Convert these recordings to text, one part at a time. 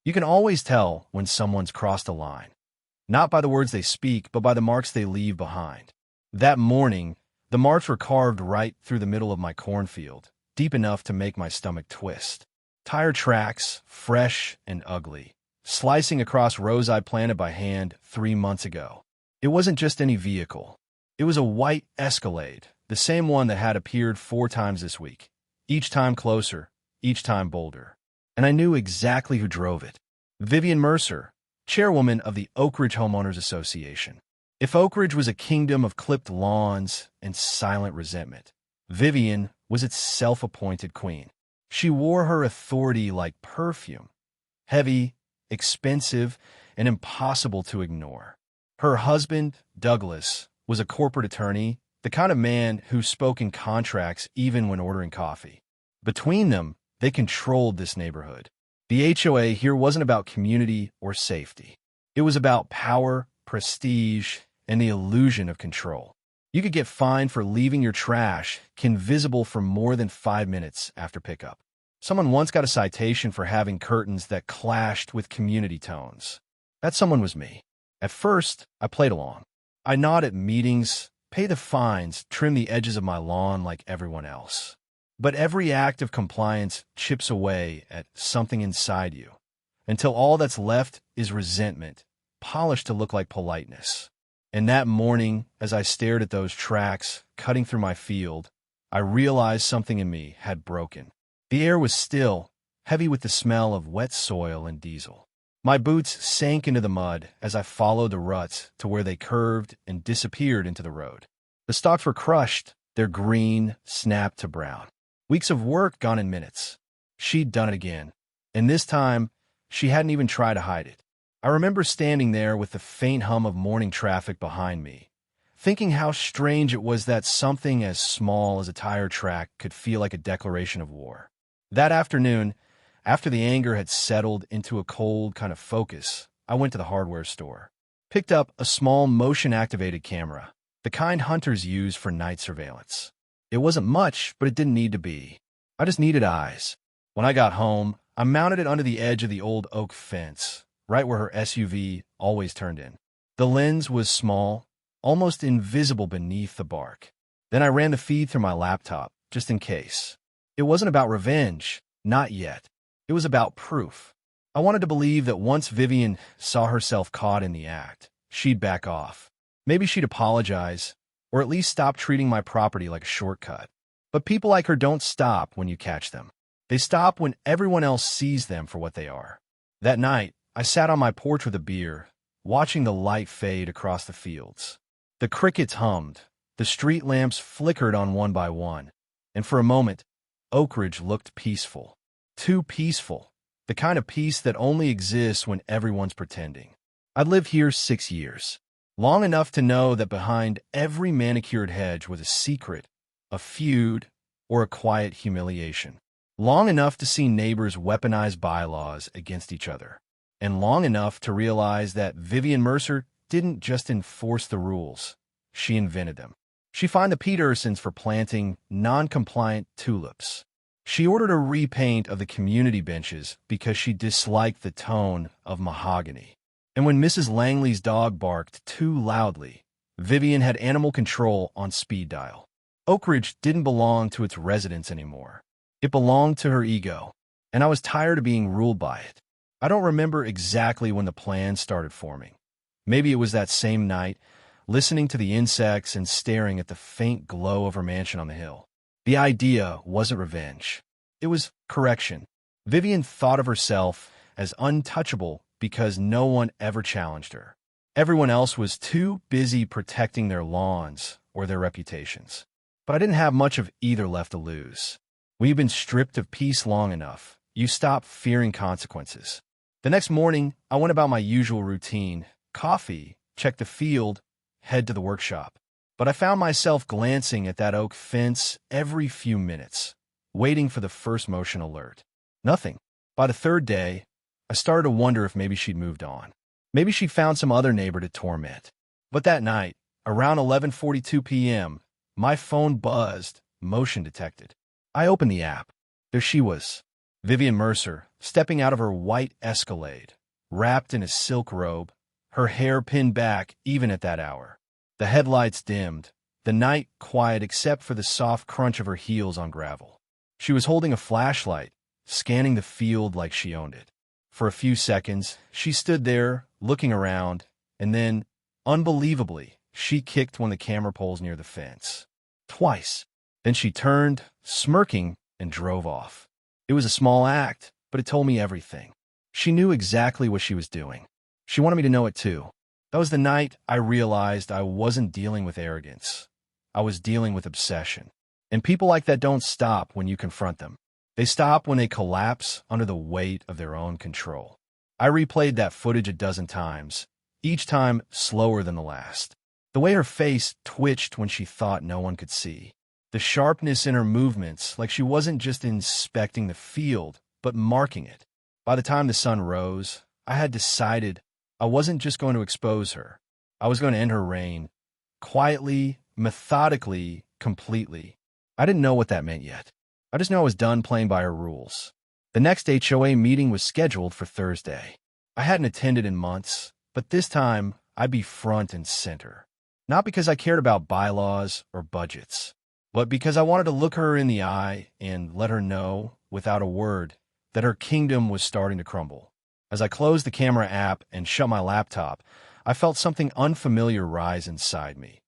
You can always tell when someone's crossed a line, not by the words they speak, but by the marks they leave behind. That morning, the marks were carved right through the middle of my cornfield, deep enough to make my stomach twist. Tire tracks, fresh and ugly, slicing across rows I planted by hand 3 months ago. It wasn't just any vehicle. It was a white Escalade, the same one that had appeared 4 times this week, each time closer, each time bolder. And I knew exactly who drove it. Vivian Mercer, chairwoman of the Oakridge Homeowners Association. If Oakridge was a kingdom of clipped lawns and silent resentment, Vivian was its self-appointed queen. She wore her authority like perfume, heavy, expensive, and impossible to ignore. Her husband, Douglas, was a corporate attorney, the kind of man who spoke in contracts even when ordering coffee. Between them, they controlled this neighborhood. The HOA here wasn't about community or safety. It was about power, prestige, and the illusion of control. You could get fined for leaving your trash invisible for more than 5 minutes after pickup. Someone once got a citation for having curtains that clashed with community tones. That someone was me. At first, I played along. I nod at meetings, pay the fines, trim the edges of my lawn like everyone else. But every act of compliance chips away at something inside you, until all that's left is resentment, polished to look like politeness. And that morning, as I stared at those tracks cutting through my field, I realized something in me had broken. The air was still, heavy with the smell of wet soil and diesel. My boots sank into the mud as I followed the ruts to where they curved and disappeared into the road. The stalks were crushed, their green snapped to brown. Weeks of work gone in minutes. She'd done it again, and this time, she hadn't even tried to hide it. I remember standing there with the faint hum of morning traffic behind me, thinking how strange it was that something as small as a tire track could feel like a declaration of war. That afternoon, after the anger had settled into a cold kind of focus, I went to the hardware store, picked up a small motion-activated camera, the kind hunters use for night surveillance. It wasn't much, but it didn't need to be. I just needed eyes. When I got home, I mounted it under the edge of the old oak fence, right where her SUV always turned in. The lens was small, almost invisible beneath the bark. Then I ran the feed through my laptop, just in case. It wasn't about revenge, not yet. It was about proof. I wanted to believe that once Vivian saw herself caught in the act, she'd back off. Maybe she'd apologize, or at least stop treating my property like a shortcut. But people like her don't stop when you catch them. They stop when everyone else sees them for what they are. That night, I sat on my porch with a beer, watching the light fade across the fields. The crickets hummed, the street lamps flickered on one by one, and for a moment, Oakridge looked peaceful. Too peaceful, the kind of peace that only exists when everyone's pretending. I'd lived here 6 years. Long enough to know that behind every manicured hedge was a secret, a feud, or a quiet humiliation. Long enough to see neighbors weaponize bylaws against each other. And long enough to realize that Vivian Mercer didn't just enforce the rules, she invented them. She fined the Petersons for planting non-compliant tulips. She ordered a repaint of the community benches because she disliked the tone of mahogany. And when Mrs. Langley's dog barked too loudly, Vivian had animal control on speed dial. Oakridge didn't belong to its residents anymore. It belonged to her ego, and I was tired of being ruled by it. I don't remember exactly when the plan started forming. Maybe it was that same night, listening to the insects and staring at the faint glow of her mansion on the hill. The idea wasn't revenge. It was correction. Vivian thought of herself as untouchable because no one ever challenged her. Everyone else was too busy protecting their lawns or their reputations. But I didn't have much of either left to lose. When you've been stripped of peace long enough, you stop fearing consequences. The next morning, I went about my usual routine. Coffee, check the field, head to the workshop. But I found myself glancing at that oak fence every few minutes, waiting for the first motion alert. Nothing. By the third day, I started to wonder if maybe she'd moved on. Maybe she found some other neighbor to torment. But that night, around 11:42 p.m., my phone buzzed, motion detected. I opened the app. There she was, Vivian Mercer, stepping out of her white Escalade, wrapped in a silk robe, her hair pinned back even at that hour. The headlights dimmed, the night quiet except for the soft crunch of her heels on gravel. She was holding a flashlight, scanning the field like she owned it. For a few seconds, she stood there, looking around, and then, unbelievably, she kicked one of the camera poles near the fence. Twice. Then she turned, smirking, and drove off. It was a small act, but it told me everything. She knew exactly what she was doing. She wanted me to know it too. That was the night I realized I wasn't dealing with arrogance. I was dealing with obsession. And people like that don't stop when you confront them. They stop when they collapse under the weight of their own control. I replayed that footage a dozen times, each time slower than the last. The way her face twitched when she thought no one could see. The sharpness in her movements, like she wasn't just inspecting the field, but marking it. By the time the sun rose, I had decided I wasn't just going to expose her. I was going to end her reign. Quietly, methodically, completely. I didn't know what that meant yet. I just knew I was done playing by her rules. The next HOA meeting was scheduled for Thursday. I hadn't attended in months, but this time I'd be front and center. Not because I cared about bylaws or budgets, but because I wanted to look her in the eye and let her know, without a word, that her kingdom was starting to crumble. As I closed the camera app and shut my laptop, I felt something unfamiliar rise inside me.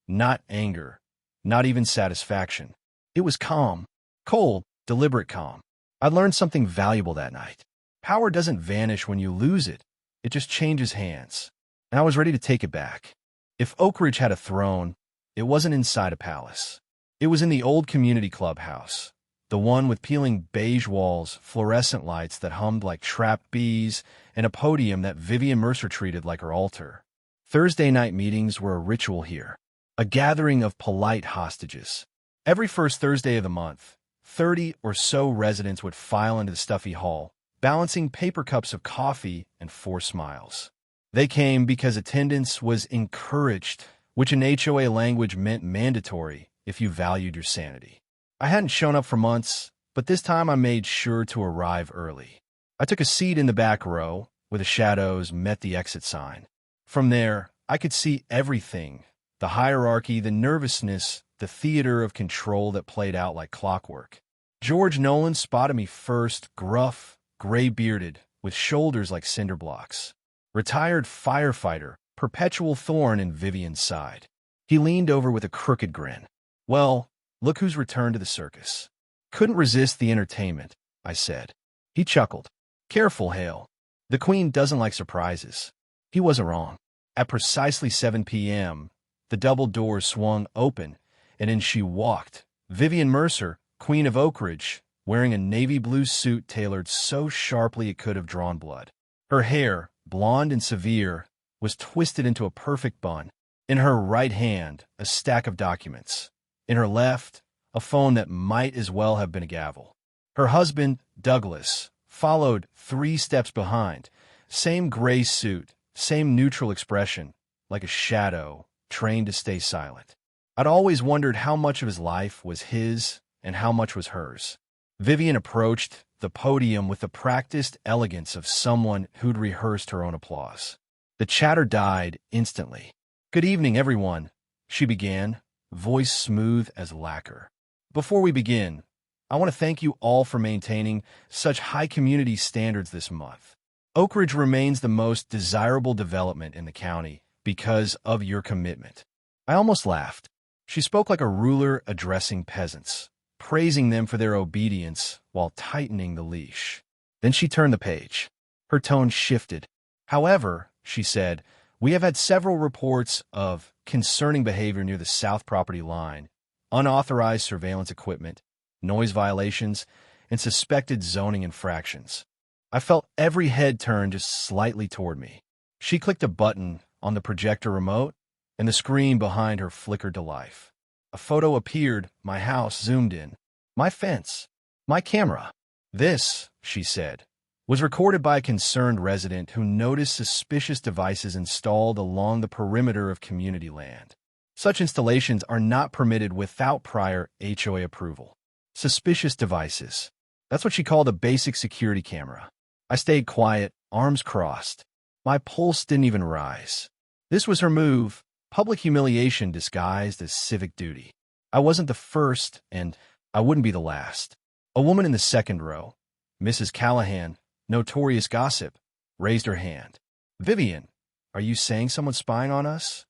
Not anger, not even satisfaction. It was calm. Cold, deliberate calm. I learned something valuable that night. Power doesn't vanish when you lose it. It just changes hands. And I was ready to take it back. If Oakridge had a throne, it wasn't inside a palace. It was in the old community clubhouse. The one with peeling beige walls, fluorescent lights that hummed like trapped bees, and a podium that Vivian Mercer treated like her altar. Thursday night meetings were a ritual here. A gathering of polite hostages. Every first Thursday of the month, 30 or so residents would file into the stuffy hall, balancing paper cups of coffee and 4 smiles. They came because attendance was encouraged, which in HOA language meant mandatory if you valued your sanity. I hadn't shown up for months, but this time I made sure to arrive early. I took a seat in the back row, where the shadows met the exit sign. From there, I could see everything, the hierarchy, the nervousness, the theater of control that played out like clockwork. George Nolan spotted me first, gruff, gray-bearded, with shoulders like cinder blocks. Retired firefighter, perpetual thorn in Vivian's side. He leaned over with a crooked grin. "Well, look who's returned to the circus." "Couldn't resist the entertainment," I said. He chuckled. "Careful, Hale. The Queen doesn't like surprises." He wasn't wrong. At precisely 7 p.m., the double doors swung open, and in she walked, Vivian Mercer, Queen of Oakridge, wearing a navy blue suit tailored so sharply it could have drawn blood. Her hair, blonde and severe, was twisted into a perfect bun. In her right hand, a stack of documents. In her left, a phone that might as well have been a gavel. Her husband, Douglas, followed 3 steps behind. Same gray suit, same neutral expression, like a shadow, trained to stay silent. I'd always wondered how much of his life was his and how much was hers. Vivian approached the podium with the practiced elegance of someone who'd rehearsed her own applause. The chatter died instantly. "Good evening, everyone," she began, voice smooth as lacquer. "Before we begin, I want to thank you all for maintaining such high community standards this month. Oakridge remains the most desirable development in the county because of your commitment." I almost laughed. She spoke like a ruler addressing peasants, praising them for their obedience while tightening the leash. Then she turned the page. Her tone shifted. "However," she said, "we have had several reports of concerning behavior near the south property line, unauthorized surveillance equipment, noise violations, and suspected zoning infractions." I felt every head turn just slightly toward me. She clicked a button on the projector remote, and the screen behind her flickered to life. A photo appeared, my house zoomed in, my fence, my camera. "This," she said, "was recorded by a concerned resident who noticed suspicious devices installed along the perimeter of community land. Such installations are not permitted without prior HOA approval." Suspicious devices. That's what she called a basic security camera. I stayed quiet, arms crossed. My pulse didn't even rise. This was her move, public humiliation disguised as civic duty. I wasn't the first, and I wouldn't be the last. A woman in the second row, Mrs. Callahan, notorious gossip, raised her hand. "Vivian, are you saying someone's spying on us?"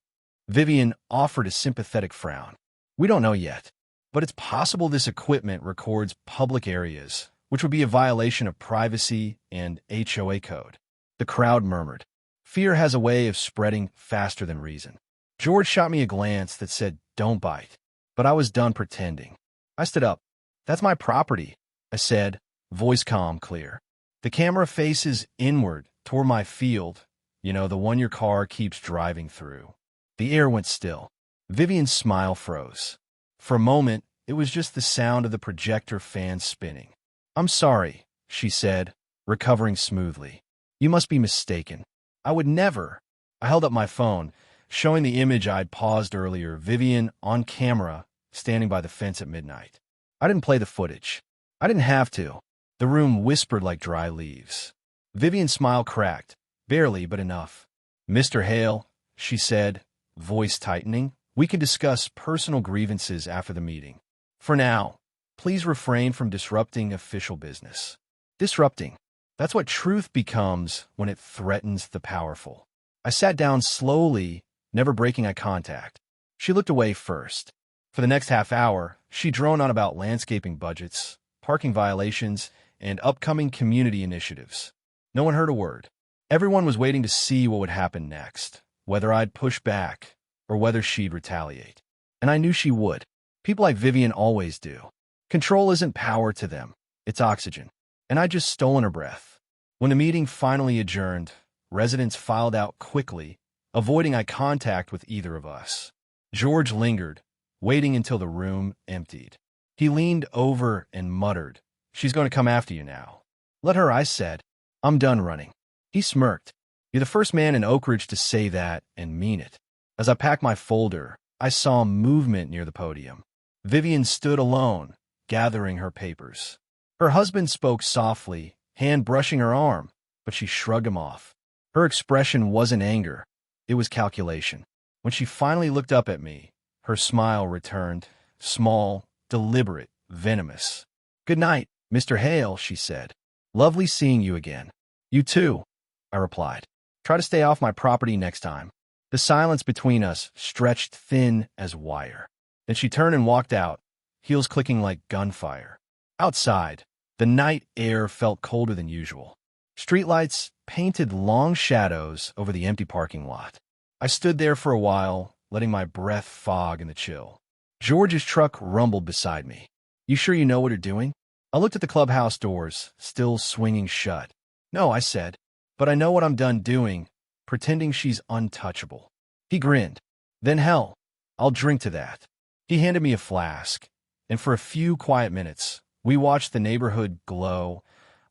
Vivian offered a sympathetic frown. "We don't know yet, but it's possible this equipment records public areas, which would be a violation of privacy and HOA code." The crowd murmured. Fear has a way of spreading faster than reason. George shot me a glance that said, "Don't bite." But I was done pretending. I stood up. "That's my property," I said, voice calm, clear. "The camera faces inward toward my field, the one your car keeps driving through." The air went still. Vivian's smile froze. For a moment, it was just the sound of the projector fan spinning. "I'm sorry," she said, recovering smoothly. "You must be mistaken. I would never." I held up my phone, showing the image I'd paused earlier, Vivian on camera, standing by the fence at midnight. I didn't play the footage. I didn't have to. The room whispered like dry leaves. Vivian's smile cracked, barely, but enough. "Mr. Hale," she said, voice tightening, "we can discuss personal grievances after the meeting. For now, please refrain from disrupting official business." Disrupting. That's what truth becomes when it threatens the powerful. I sat down slowly, never breaking eye contact. She looked away first. For the next half hour, she droned on about landscaping budgets, parking violations, and upcoming community initiatives. No one heard a word. Everyone was waiting to see what would happen next, whether I'd push back or whether she'd retaliate. And I knew she would. People like Vivian always do. Control isn't power to them. It's oxygen. And I'd just stolen her breath. When the meeting finally adjourned, residents filed out quickly, avoiding eye contact with either of us. George lingered, waiting until the room emptied. He leaned over and muttered, "She's going to come after you now." "Let her," I said. "I'm done running." He smirked. "You're the first man in Oakridge to say that and mean it." As I packed my folder, I saw movement near the podium. Vivian stood alone, gathering her papers. Her husband spoke softly, hand brushing her arm, but she shrugged him off. Her expression wasn't anger. It was calculation. When she finally looked up at me, her smile returned, small, deliberate, venomous. "Good night, Mr. Hale," she said. "Lovely seeing you again." "You too," I replied. "Try to stay off my property next time." The silence between us stretched thin as wire. Then she turned and walked out, heels clicking like gunfire. Outside, the night air felt colder than usual. Streetlights painted long shadows over the empty parking lot. I stood there for a while, letting my breath fog in the chill. George's truck rumbled beside me. "You sure you know what you're doing?" I looked at the clubhouse doors, still swinging shut. "No," I said, "but I know what I'm done doing, pretending she's untouchable." He grinned. "Then hell, I'll drink to that." He handed me a flask, and for a few quiet minutes, we watched the neighborhood glow,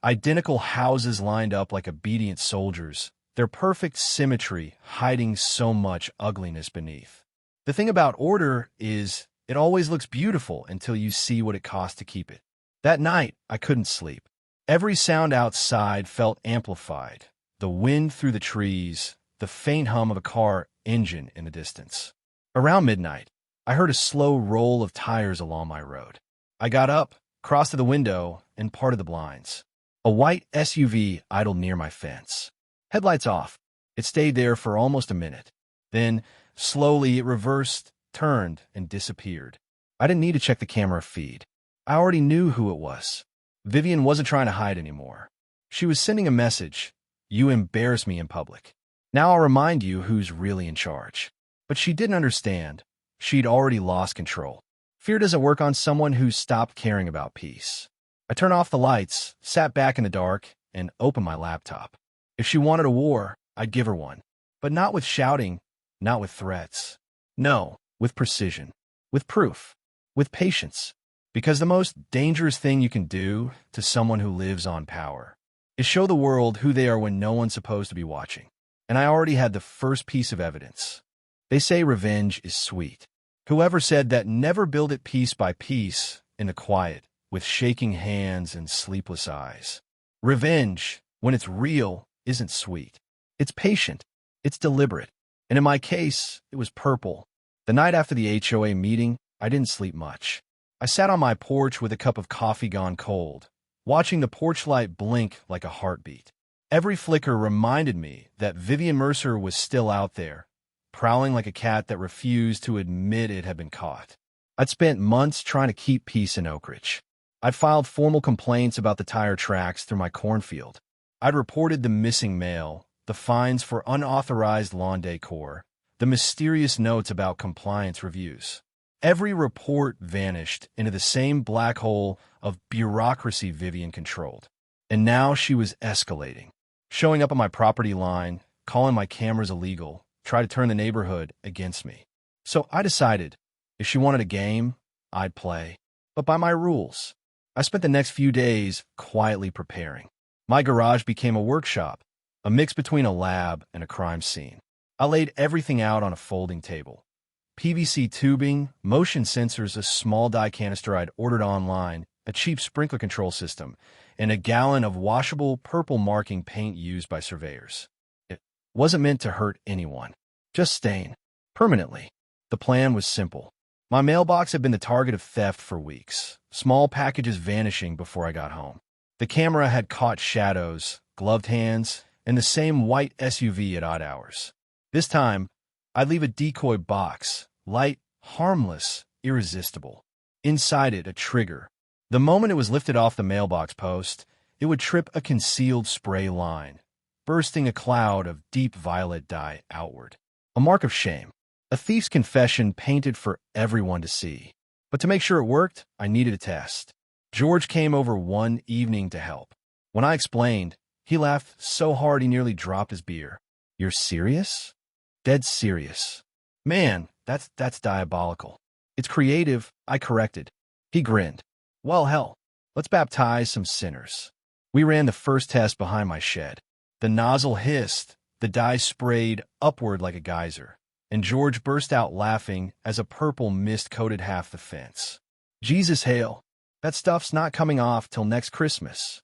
identical houses lined up like obedient soldiers, their perfect symmetry hiding so much ugliness beneath. The thing about order is it always looks beautiful until you see what it costs to keep it. That night, I couldn't sleep. Every sound outside felt amplified. The wind through the trees, the faint hum of a car engine in the distance. Around midnight, I heard a slow roll of tires along my road. I got up, crossed to the window, and parted the blinds. A white SUV idled near my fence. Headlights off. It stayed there for almost a minute. Then, slowly, it reversed, turned, and disappeared. I didn't need to check the camera feed. I already knew who it was. Vivian wasn't trying to hide anymore. She was sending a message. "You embarrass me in public. Now I'll remind you who's really in charge." But she didn't understand. She'd already lost control. Fear doesn't work on someone who's stopped caring about peace. I turned off the lights, sat back in the dark, and opened my laptop. If she wanted a war, I'd give her one. But not with shouting, not with threats. No, with precision, with proof, with patience. Because the most dangerous thing you can do to someone who lives on power is show the world who they are when no one's supposed to be watching. And I already had the first piece of evidence. They say revenge is sweet. Whoever said that, never build it piece by piece, in the quiet, with shaking hands and sleepless eyes. Revenge, when it's real, isn't sweet. It's patient. It's deliberate. And in my case, it was purple. The night after the HOA meeting, I didn't sleep much. I sat on my porch with a cup of coffee gone cold, watching the porch light blink like a heartbeat. Every flicker reminded me that Vivian Mercer was still out there, prowling like a cat that refused to admit it had been caught. I'd spent months trying to keep peace in Oakridge. I'd filed formal complaints about the tire tracks through my cornfield. I'd reported the missing mail, the fines for unauthorized lawn decor, the mysterious notes about compliance reviews. Every report vanished into the same black hole of bureaucracy Vivian controlled. And now she was escalating, showing up on my property line, calling my cameras illegal, trying to turn the neighborhood against me. So I decided, if she wanted a game, I'd play, but by my rules. I spent the next few days quietly preparing. My garage became a workshop, a mix between a lab and a crime scene. I laid everything out on a folding table. PVC tubing, motion sensors, a small dye canister I'd ordered online, a cheap sprinkler control system, and a gallon of washable purple marking paint used by surveyors. It wasn't meant to hurt anyone, just stain, permanently. The plan was simple. My mailbox had been the target of theft for weeks, small packages vanishing before I got home. The camera had caught shadows, gloved hands, and the same white SUV at odd hours. This time, I'd leave a decoy box, light, harmless, irresistible. Inside it, a trigger. The moment it was lifted off the mailbox post, it would trip a concealed spray line, bursting a cloud of deep violet dye outward. A mark of shame. A thief's confession painted for everyone to see. But to make sure it worked, I needed a test. George came over one evening to help. When I explained, he laughed so hard he nearly dropped his beer. "You're serious?" "Dead serious." "Man, that's diabolical." "It's creative," I corrected. He grinned. "Well, hell, let's baptize some sinners." We ran the first test behind my shed. The nozzle hissed, the dye sprayed upward like a geyser, and George burst out laughing as a purple mist coated half the fence. "Jesus, Hale, that stuff's not coming off till next Christmas."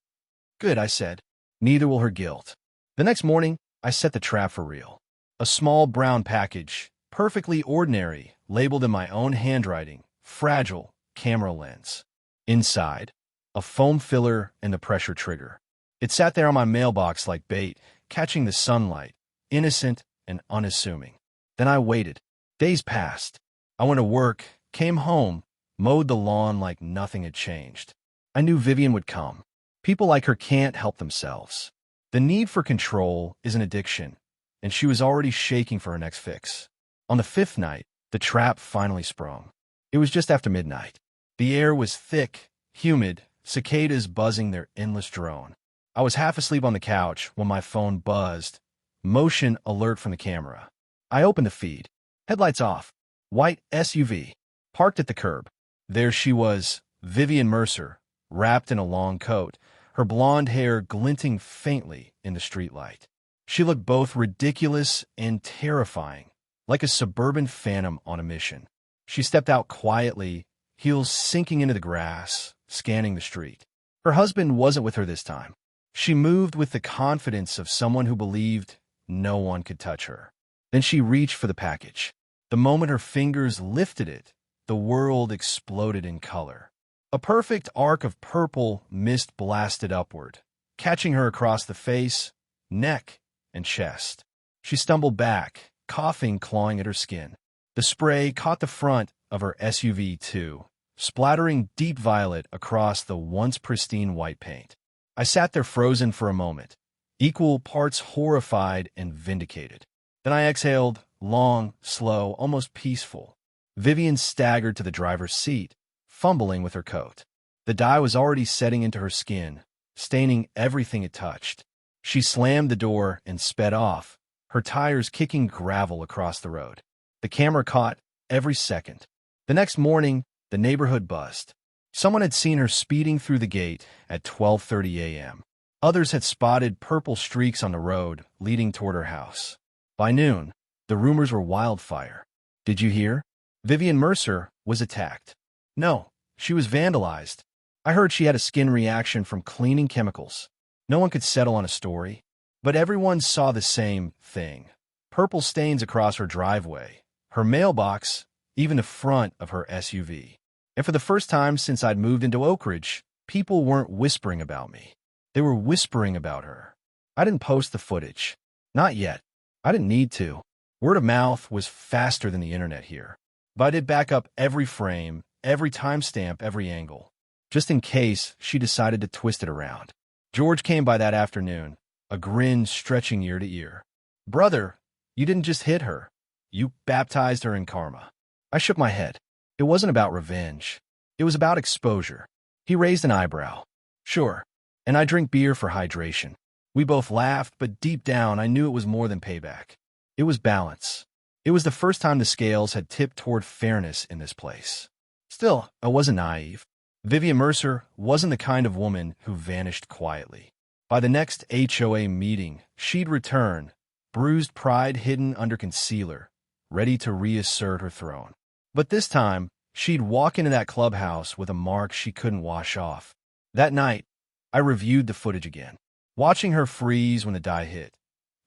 "Good," I said. "Neither will her guilt." The next morning, I set the trap for real. A small brown package, perfectly ordinary, labeled in my own handwriting, fragile, camera lens. Inside, a foam filler and the pressure trigger. It sat there on my mailbox like bait, catching the sunlight, innocent and unassuming. Then I waited. Days passed. I went to work, came home, mowed the lawn like nothing had changed. I knew Vivian would come. People like her can't help themselves. The need for control is an addiction, and she was already shaking for her next fix. On the fifth night, the trap finally sprung. It was just after midnight. The air was thick, humid, cicadas buzzing their endless drone. I was half asleep on the couch when my phone buzzed. Motion alert from the camera. I opened the feed. Headlights off. White SUV. Parked at the curb. There she was, Vivian Mercer, wrapped in a long coat, her blonde hair glinting faintly in the streetlight. She looked both ridiculous and terrifying, like a suburban phantom on a mission. She stepped out quietly, heels sinking into the grass, scanning the street. Her husband wasn't with her this time. She moved with the confidence of someone who believed no one could touch her. Then she reached for the package. The moment her fingers lifted it, the world exploded in color. A perfect arc of purple mist blasted upward, catching her across the face, neck, and chest. She stumbled back, coughing, clawing at her skin. The spray caught the front of her SUV, too, splattering deep violet across the once pristine white paint. I sat there frozen for a moment, equal parts horrified and vindicated. Then I exhaled, long, slow, almost peaceful. Vivian staggered to the driver's seat, fumbling with her coat. The dye was already setting into her skin, staining everything it touched. She slammed the door and sped off, her tires kicking gravel across the road. The camera caught every second. The next morning, the neighborhood buzzed. Someone had seen her speeding through the gate at 12:30 a.m. Others had spotted purple streaks on the road leading toward her house. By noon, the rumors were wildfire. "Did you hear? Vivian Mercer was attacked." "No, she was vandalized. I heard she had a skin reaction from cleaning chemicals." No one could settle on a story, but everyone saw the same thing. Purple stains across her driveway, her mailbox, even the front of her SUV. And for the first time since I'd moved into Oakridge, people weren't whispering about me. They were whispering about her. I didn't post the footage. Not yet. I didn't need to. Word of mouth was faster than the internet here. But I did back up every frame, every timestamp, every angle, just in case she decided to twist it around. George came by that afternoon, a grin stretching ear to ear. "Brother, you didn't just hit her. You baptized her in karma." I shook my head. It wasn't about revenge. It was about exposure. He raised an eyebrow. "Sure, and I drink beer for hydration." We both laughed, but deep down I knew it was more than payback. It was balance. It was the first time the scales had tipped toward fairness in this place. Still, I wasn't naive. Vivian Mercer wasn't the kind of woman who vanished quietly. By the next HOA meeting, she'd return, bruised pride hidden under concealer, ready to reassert her throne. But this time, she'd walk into that clubhouse with a mark she couldn't wash off. That night, I reviewed the footage again, watching her freeze when the die hit.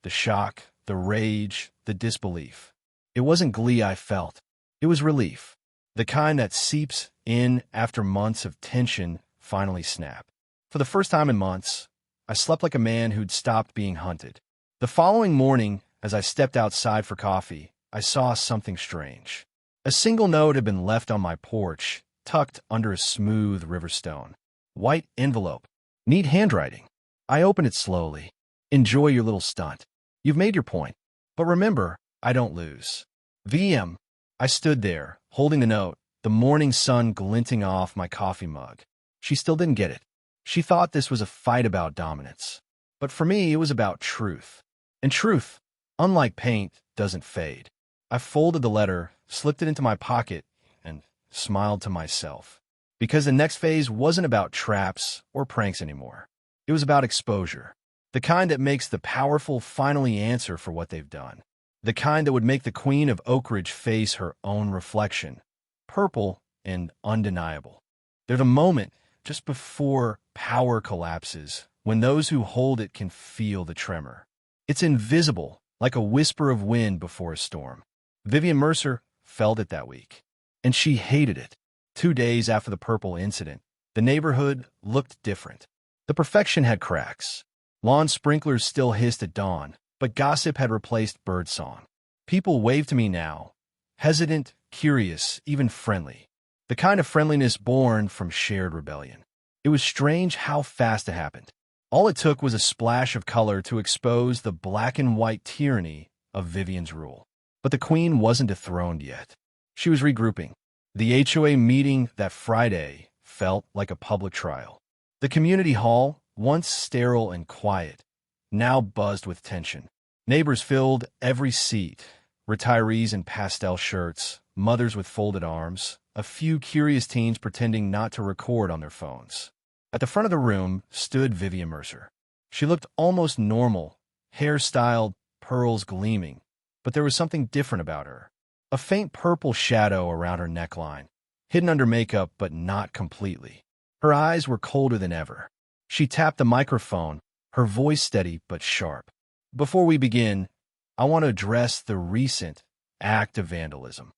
The shock, the rage, the disbelief. It wasn't glee I felt. It was relief. The kind that seeps in after months of tension finally snap. For the first time in months, I slept like a man who'd stopped being hunted. The following morning, as I stepped outside for coffee, I saw something strange. A single note had been left on my porch, tucked under a smooth river stone. White envelope. Neat handwriting. I opened it slowly. "Enjoy your little stunt. You've made your point. But remember, I don't lose. VM." I stood there, holding the note, the morning sun glinting off my coffee mug. She still didn't get it. She thought this was a fight about dominance. But for me, it was about truth. And truth, unlike paint, doesn't fade. I folded the letter, slipped it into my pocket, and smiled to myself. Because the next phase wasn't about traps or pranks anymore. It was about exposure. The kind that makes the powerful finally answer for what they've done. The kind that would make the queen of Oakridge face her own reflection. Purple and undeniable. They're the moment just before power collapses, when those who hold it can feel the tremor. It's invisible, like a whisper of wind before a storm. Vivian Mercer felt it that week, and she hated it. 2 days after the purple incident, the neighborhood looked different. The perfection had cracks. Lawn sprinklers still hissed at dawn, but gossip had replaced birdsong. People waved to me now, hesitant, curious, even friendly. The kind of friendliness born from shared rebellion. It was strange how fast it happened. All it took was a splash of color to expose the black and white tyranny of Vivian's rule. But the queen wasn't dethroned yet. She was regrouping. The HOA meeting that Friday felt like a public trial. The community hall, once sterile and quiet, now buzzed with tension. Neighbors filled every seat, retirees in pastel shirts, mothers with folded arms, a few curious teens pretending not to record on their phones. At the front of the room stood Vivian Mercer. She looked almost normal, hair styled, pearls gleaming, but there was something different about her. A faint purple shadow around her neckline, hidden under makeup but not completely. Her eyes were colder than ever. She tapped the microphone, her voice steady but sharp. "Before we begin, I want to address the recent act of vandalism."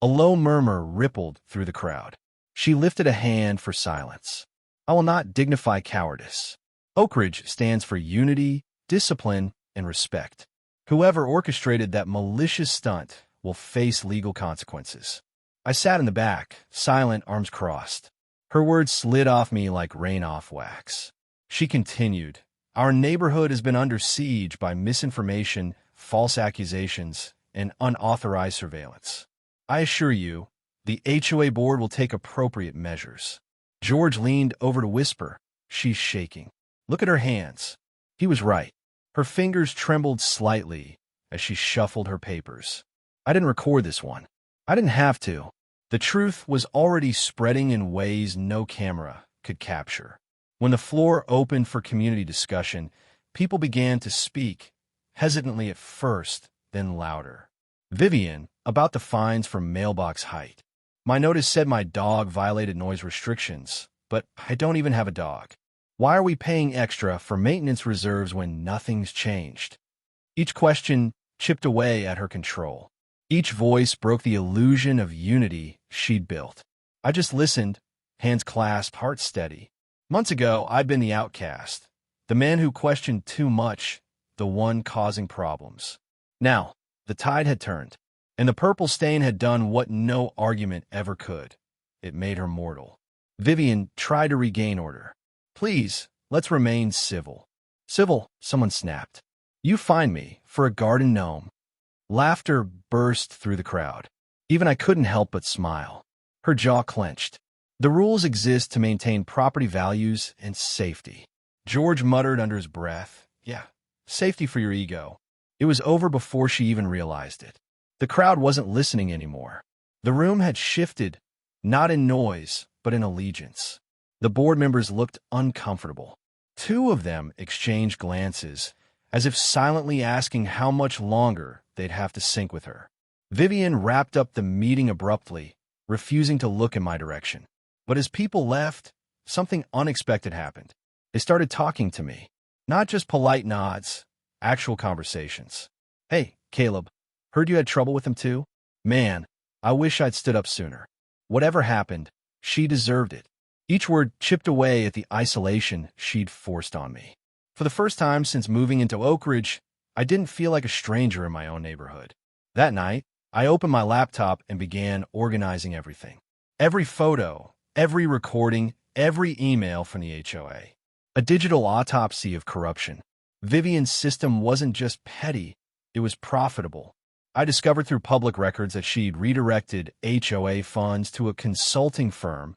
A low murmur rippled through the crowd. She lifted a hand for silence. "I will not dignify cowardice. Oakridge stands for unity, discipline, and respect. Whoever orchestrated that malicious stunt will face legal consequences." I sat in the back, silent, arms crossed. Her words slid off me like rain off wax. She continued, "Our neighborhood has been under siege by misinformation, false accusations, and unauthorized surveillance. I assure you, the HOA board will take appropriate measures." George leaned over to whisper, "She's shaking. Look at her hands." He was right. Her fingers trembled slightly as she shuffled her papers. I didn't record this one. I didn't have to. The truth was already spreading in ways no camera could capture. When the floor opened for community discussion, people began to speak, hesitantly at first, then louder. Vivian, about the fines for mailbox height. "My notice said my dog violated noise restrictions, but I don't even have a dog." Why are we paying extra for maintenance reserves when nothing's changed? Each question chipped away at her control. Each voice broke the illusion of unity she'd built. I just listened, hands clasped, heart steady. Months ago, I'd been the outcast, the man who questioned too much, the one causing problems. Now, the tide had turned, and the purple stain had done what no argument ever could. It made her mortal. Vivian tried to regain order. Please, let's remain civil. Civil, someone snapped. You find me for a garden gnome. Laughter burst through the crowd. Even I couldn't help but smile. Her jaw clenched. The rules exist to maintain property values and safety. George muttered under his breath, yeah, safety for your ego. It was over before she even realized it. The crowd wasn't listening anymore. The room had shifted, not in noise, but in allegiance. The board members looked uncomfortable. Two of them exchanged glances, as if silently asking how much longer they'd have to sync with her. Vivian wrapped up the meeting abruptly, refusing to look in my direction. But as people left, something unexpected happened. They started talking to me. Not just polite nods, actual conversations. Hey, Caleb, heard you had trouble with him too? Man, I wish I'd stood up sooner. Whatever happened, she deserved it. Each word chipped away at the isolation she'd forced on me. For the first time since moving into Oakridge, I didn't feel like a stranger in my own neighborhood. That night, I opened my laptop and began organizing everything. Every photo, every recording, every email from the HOA. A digital autopsy of corruption. Vivian's system wasn't just petty, it was profitable. I discovered through public records that she'd redirected HOA funds to a consulting firm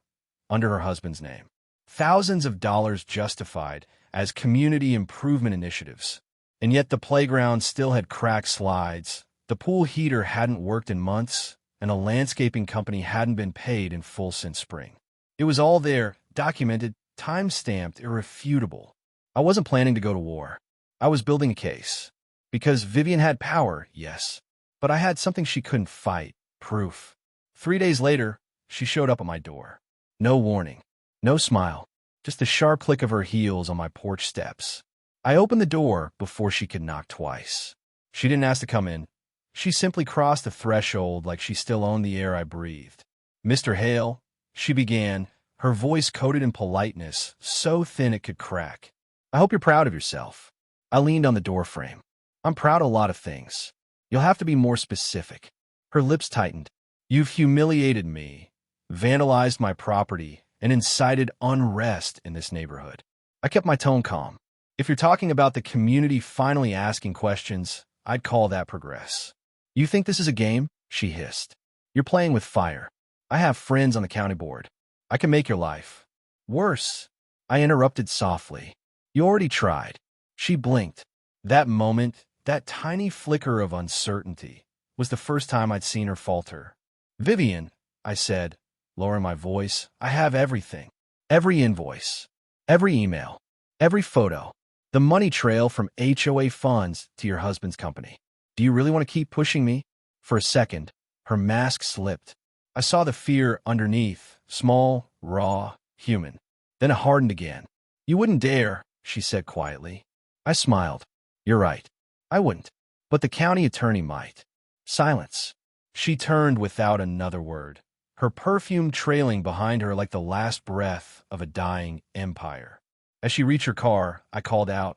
under her husband's name. Thousands of dollars justified as community improvement initiatives. And yet the playground still had cracked slides, the pool heater hadn't worked in months, and a landscaping company hadn't been paid in full since spring. It was all there, documented, time-stamped, irrefutable. I wasn't planning to go to war. I was building a case. Because Vivian had power, yes. But I had something she couldn't fight, proof. 3 days later, she showed up at my door. No warning, no smile, just the sharp click of her heels on my porch steps. I opened the door before she could knock twice. She didn't ask to come in. She simply crossed the threshold like she still owned the air I breathed. Mr. Hale, she began, her voice coated in politeness, so thin it could crack. I hope you're proud of yourself. I leaned on the doorframe. I'm proud of a lot of things. You'll have to be more specific. Her lips tightened. You've humiliated me, vandalized my property, and incited unrest in this neighborhood. I kept my tone calm. If you're talking about the community finally asking questions, I'd call that progress. You think this is a game? She hissed. You're playing with fire. I have friends on the county board. I can make your life worse. I interrupted softly. You already tried. She blinked. That moment, that tiny flicker of uncertainty, was the first time I'd seen her falter. Vivian, I said, lowering my voice, I have everything. Every invoice, every email, every photo, the money trail from HOA funds to your husband's company. Do you really want to keep pushing me? For a second, her mask slipped. I saw the fear underneath, small, raw, human. Then it hardened again. You wouldn't dare, she said quietly. I smiled. You're right. I wouldn't. But the county attorney might. Silence. She turned without another word, her perfume trailing behind her like the last breath of a dying empire. As she reached her car, I called out,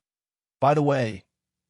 by the way,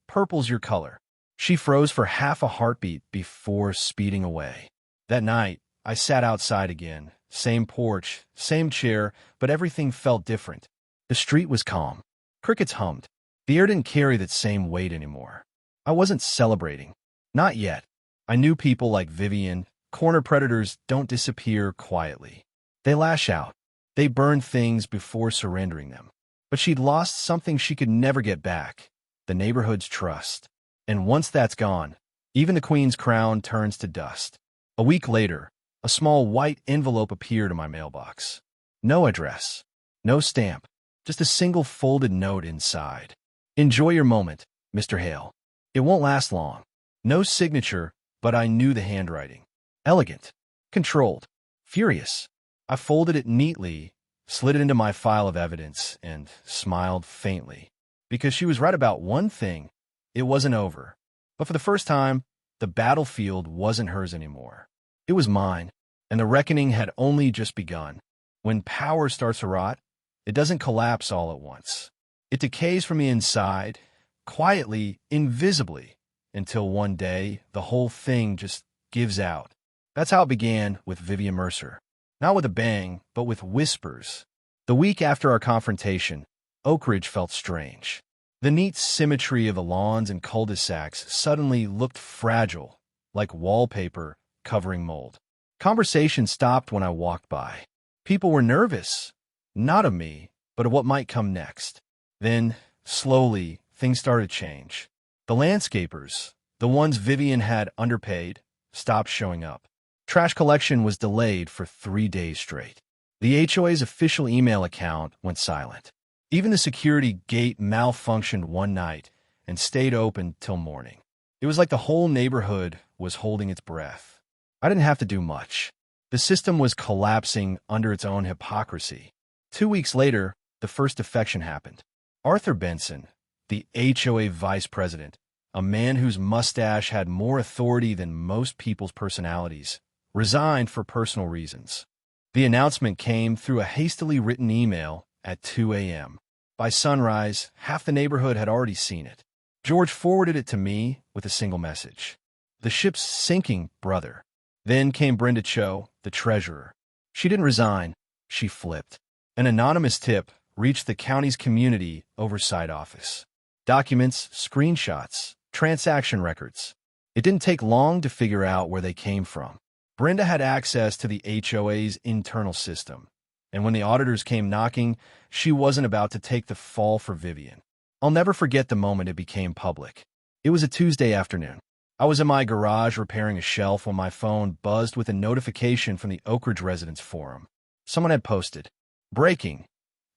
purple's your color. She froze for half a heartbeat before speeding away. That night, I sat outside again. Same porch, same chair, but everything felt different. The street was calm. Crickets hummed. The air didn't carry that same weight anymore. I wasn't celebrating. Not yet. I knew people like Vivian. Corner predators don't disappear quietly. They lash out. They burn things before surrendering them. But she'd lost something she could never get back, the neighborhood's trust. And once that's gone, even the queen's crown turns to dust. A week later, a small white envelope appeared in my mailbox. No address, no stamp, just a single folded note inside. Enjoy your moment, Mr. Hale. It won't last long. No signature, but I knew the handwriting. Elegant, controlled, furious. I folded it neatly, slid it into my file of evidence, and smiled faintly. Because she was right about one thing, it wasn't over. But for the first time, the battlefield wasn't hers anymore. It was mine, and the reckoning had only just begun. When power starts to rot, it doesn't collapse all at once. It decays from the inside, quietly, invisibly, until one day the whole thing just gives out. That's how it began with Vivian Mercer. Not with a bang, but with whispers. The week after our confrontation, Oakridge felt strange. The neat symmetry of the lawns and cul-de-sacs suddenly looked fragile, like wallpaper covering mold. Conversation stopped when I walked by. People were nervous, not of me, but of what might come next. Then, slowly, things started to change. The landscapers, the ones Vivian had underpaid, stopped showing up. Trash collection was delayed for 3 days straight. The HOA's official email account went silent. Even the security gate malfunctioned one night and stayed open till morning. It was like the whole neighborhood was holding its breath. I didn't have to do much. The system was collapsing under its own hypocrisy. 2 weeks later, the first defection happened. Arthur Benson, the HOA vice president, a man whose mustache had more authority than most people's personalities, resigned for personal reasons. The announcement came through a hastily written email at 2 a.m. By sunrise, half the neighborhood had already seen it. George forwarded it to me with a single message. "The ship's sinking, brother." Then came Brenda Cho, the treasurer. She didn't resign. She flipped. An anonymous tip reached the county's community oversight office. Documents, screenshots, transaction records. It didn't take long to figure out where they came from. Brenda had access to the HOA's internal system, and when the auditors came knocking, she wasn't about to take the fall for Vivian. I'll never forget the moment it became public. It was a Tuesday afternoon. I was in my garage repairing a shelf when my phone buzzed with a notification from the Oakridge Residents Forum. Someone had posted, "Breaking.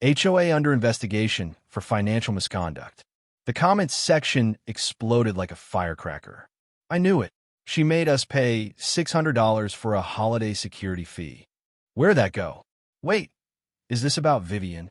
HOA under investigation for financial misconduct." The comments section exploded like a firecracker. I knew it. She made us pay $600 for a holiday security fee. Where'd that go? Wait, is this about Vivian?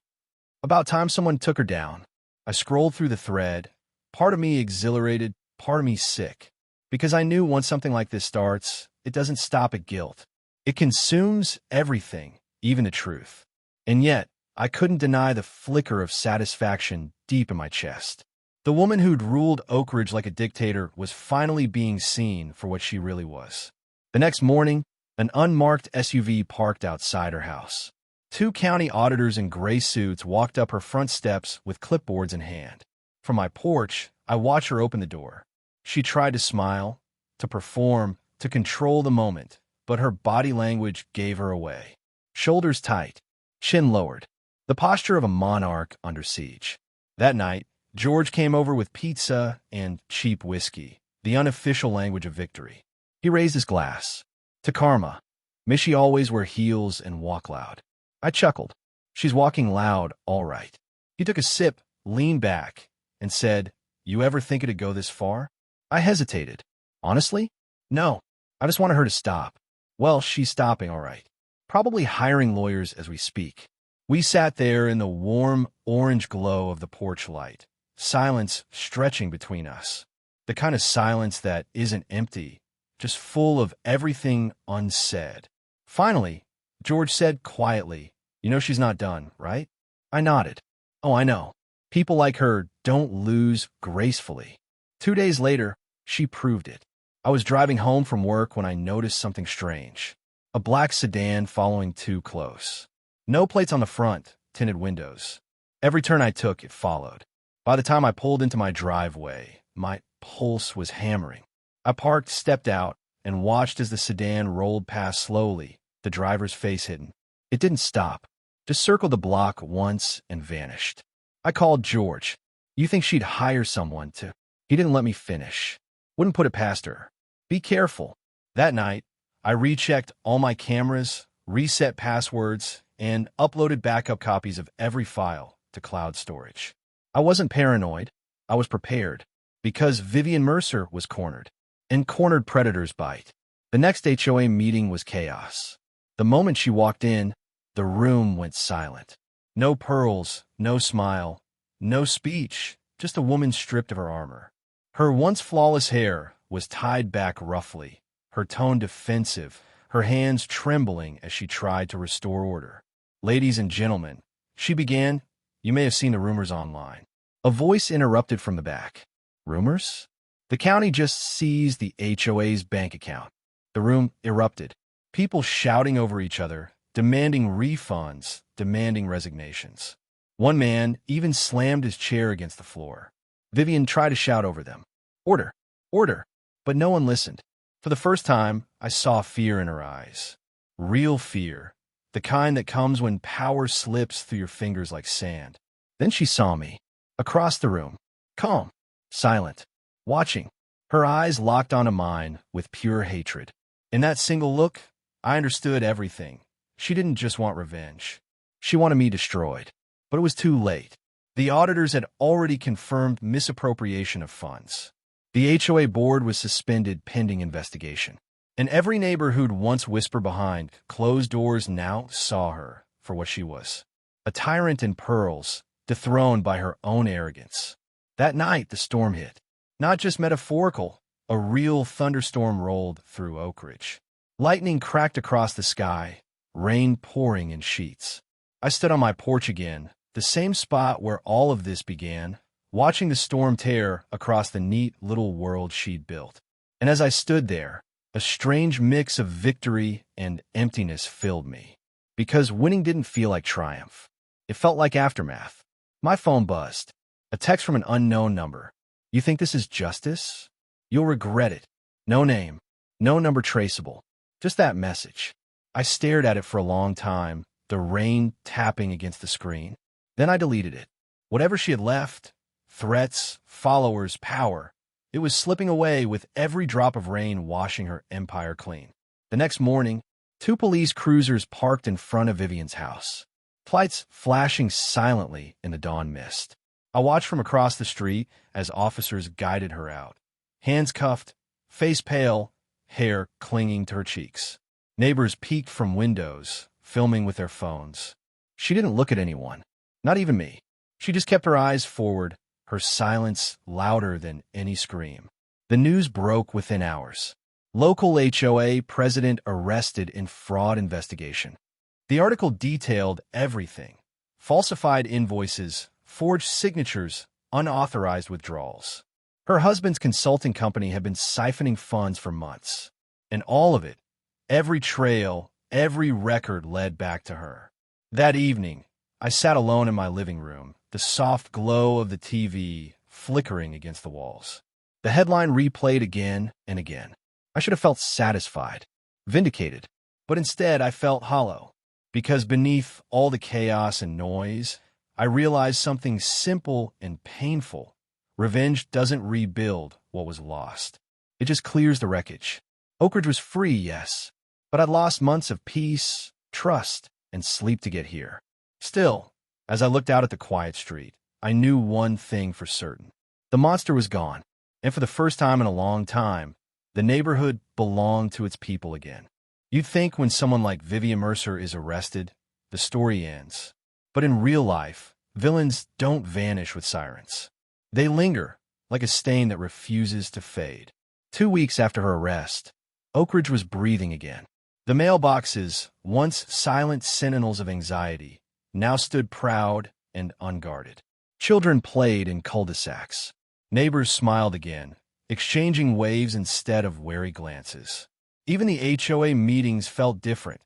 About time someone took her down. I scrolled through the thread, part of me exhilarated, part of me sick. Because I knew once something like this starts, it doesn't stop at guilt. It consumes everything, even the truth. And yet, I couldn't deny the flicker of satisfaction deep in my chest. The woman who'd ruled Oakridge like a dictator was finally being seen for what she really was. The next morning, an unmarked SUV parked outside her house. 2 county auditors in gray suits walked up her front steps with clipboards in hand. From my porch, I watched her open the door. She tried to smile, to perform, to control the moment, but her body language gave her away. Shoulders tight, chin lowered, the posture of a monarch under siege. That night, George came over with pizza and cheap whiskey, the unofficial language of victory. He raised his glass. "To karma. May she always wear heels and walk loud." I chuckled. "She's walking loud, all right." He took a sip, leaned back, and said, "You ever think it'd go this far?" I hesitated. "Honestly? No. I just wanted her to stop." "Well, she's stopping, all right. Probably hiring lawyers as we speak." We sat there in the warm orange glow of the porch light, silence stretching between us. The kind of silence that isn't empty, just full of everything unsaid. Finally, George said quietly, "You know she's not done, right?" I nodded. "Oh, I know. People like her don't lose gracefully." 2 days later, she proved it. I was driving home from work when I noticed something strange. A black sedan following too close. No plates on the front, tinted windows. Every turn I took, it followed. By the time I pulled into my driveway, my pulse was hammering. I parked, stepped out, and watched as the sedan rolled past slowly, the driver's face hidden. It didn't stop, just circled the block once and vanished. I called George. "You think she'd hire someone to—" He didn't let me finish. Wouldn't put it past her. "Be careful." That night, I rechecked all my cameras, reset passwords, and uploaded backup copies of every file to cloud storage. I wasn't paranoid. I was prepared, because Vivian Mercer was cornered, and cornered predators bite. The next HOA meeting was chaos. The moment she walked in, The room went silent. No pearls, no smile, no speech, just a woman stripped of her armor. Her once flawless hair was tied back roughly, her tone defensive, her hands trembling as she tried to restore order. "Ladies and gentlemen," she began, "you may have seen the rumors online." A voice interrupted from the back. "Rumors?" "The county just seized the HOA's bank account." The room erupted. People shouting over each other, demanding refunds, demanding resignations. One man even slammed his chair against the floor. Vivian tried to shout over them, "Order! Order!" But no one listened. For the first time, I saw fear in her eyes. Real fear. The kind that comes when power slips through your fingers like sand. Then she saw me. Across the room. Calm. Silent. Watching. Her eyes locked onto mine with pure hatred. In that single look, I understood everything. She didn't just want revenge. She wanted me destroyed. But it was too late. The auditors had already confirmed misappropriation of funds. The HOA board was suspended pending investigation. And every neighbor who'd once whispered behind closed doors now saw her for what she was. A tyrant in pearls, dethroned by her own arrogance. That night, the storm hit. Not just metaphorical, a real thunderstorm rolled through Oakridge. Lightning cracked across the sky, rain pouring in sheets. I stood on my porch again, the same spot where all of this began, watching the storm tear across the neat little world she'd built. And as I stood there, a strange mix of victory and emptiness filled me. Because winning didn't feel like triumph. It felt like aftermath. My phone buzzed. A text from an unknown number. "You think this is justice? You'll regret it." No name. No number traceable. Just that message. I stared at it for a long time, the rain tapping against the screen. Then I deleted it. Whatever she had left, threats, followers, power, it was slipping away with every drop of rain washing her empire clean. The next morning, 2 police cruisers parked in front of Vivian's house. Lights flashing silently in the dawn mist. I watched from across the street as officers guided her out. Hands cuffed, face pale, hair clinging to her cheeks. Neighbors peeked from windows, filming with their phones. She didn't look at anyone, not even me. She just kept her eyes forward, her silence louder than any scream. The news broke within hours. Local HOA president arrested in fraud investigation. The article detailed everything. Falsified invoices, forged signatures, unauthorized withdrawals. Her husband's consulting company had been siphoning funds for months. And all of it, every trail, every record led back to her. That evening, I sat alone in my living room, the soft glow of the TV flickering against the walls. The headline replayed again and again. I should have felt satisfied, vindicated, but instead I felt hollow. Because beneath all the chaos and noise, I realized something simple and painful. Revenge doesn't rebuild what was lost. It just clears the wreckage. Oakridge was free, yes, but I'd lost months of peace, trust, and sleep to get here. Still, as I looked out at the quiet street, I knew one thing for certain. The monster was gone, and for the first time in a long time, the neighborhood belonged to its people again. You'd think when someone like Vivian Mercer is arrested, the story ends. But in real life, villains don't vanish with sirens. They linger, like a stain that refuses to fade. 2 weeks after her arrest, Oakridge was breathing again. The mailboxes, once silent sentinels of anxiety, now stood proud and unguarded. Children played in cul-de-sacs. Neighbors smiled again, exchanging waves instead of wary glances. Even the HOA meetings felt different,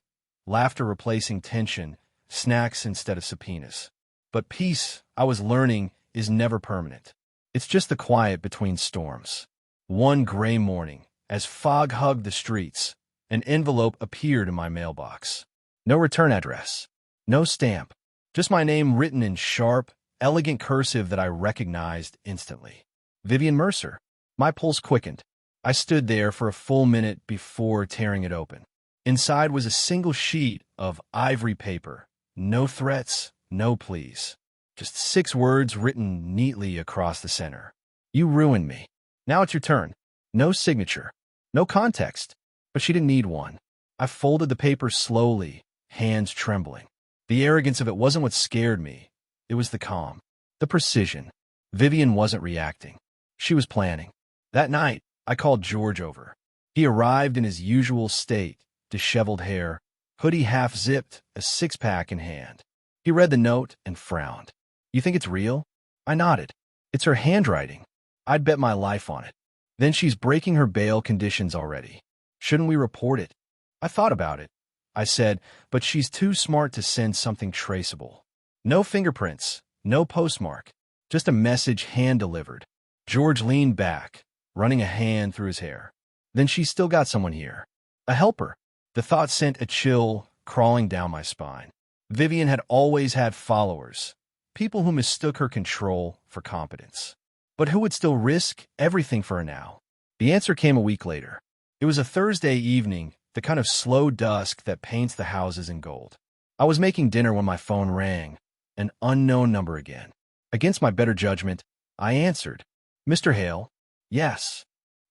laughter replacing tension, snacks instead of subpoenas. But peace, I was learning, is never permanent. It's just the quiet between storms. One gray morning, as fog hugged the streets, an envelope appeared in my mailbox. No return address, no stamp, just my name written in sharp, elegant cursive that I recognized instantly. Vivian Mercer. My pulse quickened. I stood there for a full minute before tearing it open. Inside was a single sheet of ivory paper. No threats, no pleas. Just 6 words written neatly across the center. "You ruined me. Now it's your turn." No signature. No context. But she didn't need one. I folded the paper slowly, hands trembling. The arrogance of it wasn't what scared me. It was the calm, the precision. Vivian wasn't reacting. She was planning. That night, I called George over. He arrived in his usual state, disheveled hair, hoodie half-zipped, a six-pack in hand. He read the note and frowned. "You think it's real?" I nodded. "It's her handwriting. I'd bet my life on it." "Then she's breaking her bail conditions already. Shouldn't we report it?" "I thought about it," I said, "but she's too smart to send something traceable. No fingerprints, no postmark, just a message hand-delivered." George leaned back, running a hand through his hair. "Then she's still got someone here. A helper." The thought sent a chill crawling down my spine. Vivian had always had followers, people who mistook her control for competence. But who would still risk everything for her now? The answer came a week later. It was a Thursday evening, the kind of slow dusk that paints the houses in gold. I was making dinner when my phone rang, an unknown number again. Against my better judgment, I answered. "Mr. Hale?" "Yes."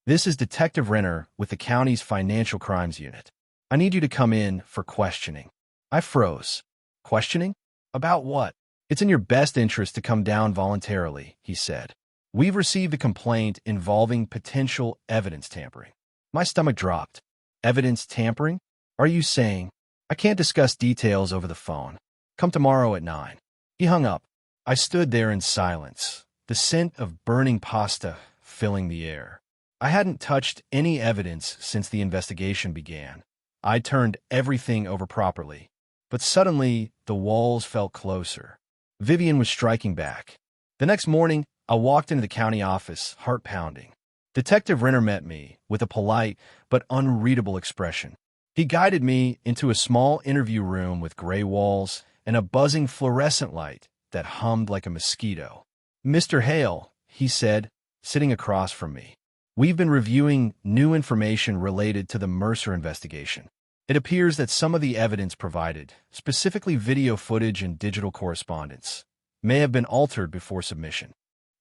"This is Detective Renner with the county's Financial Crimes Unit. I need you to come in for questioning." I froze. "Questioning? About what?" "It's in your best interest to come down voluntarily," he said. "We've received a complaint involving potential evidence tampering." My stomach dropped. "Evidence tampering? Are you saying—" "I can't discuss details over the phone. Come tomorrow at 9. He hung up. I stood there in silence, the scent of burning pasta filling the air. I hadn't touched any evidence since the investigation began. I turned everything over properly. But suddenly, the walls felt closer. Vivian was striking back. The next morning, I walked into the county office, heart pounding. Detective Renner met me with a polite but unreadable expression. He guided me into a small interview room with gray walls and a buzzing fluorescent light that hummed like a mosquito. "Mr. Hale," he said, sitting across from me. "We've been reviewing new information related to the Mercer investigation. It appears that some of the evidence provided, specifically video footage and digital correspondence, may have been altered before submission."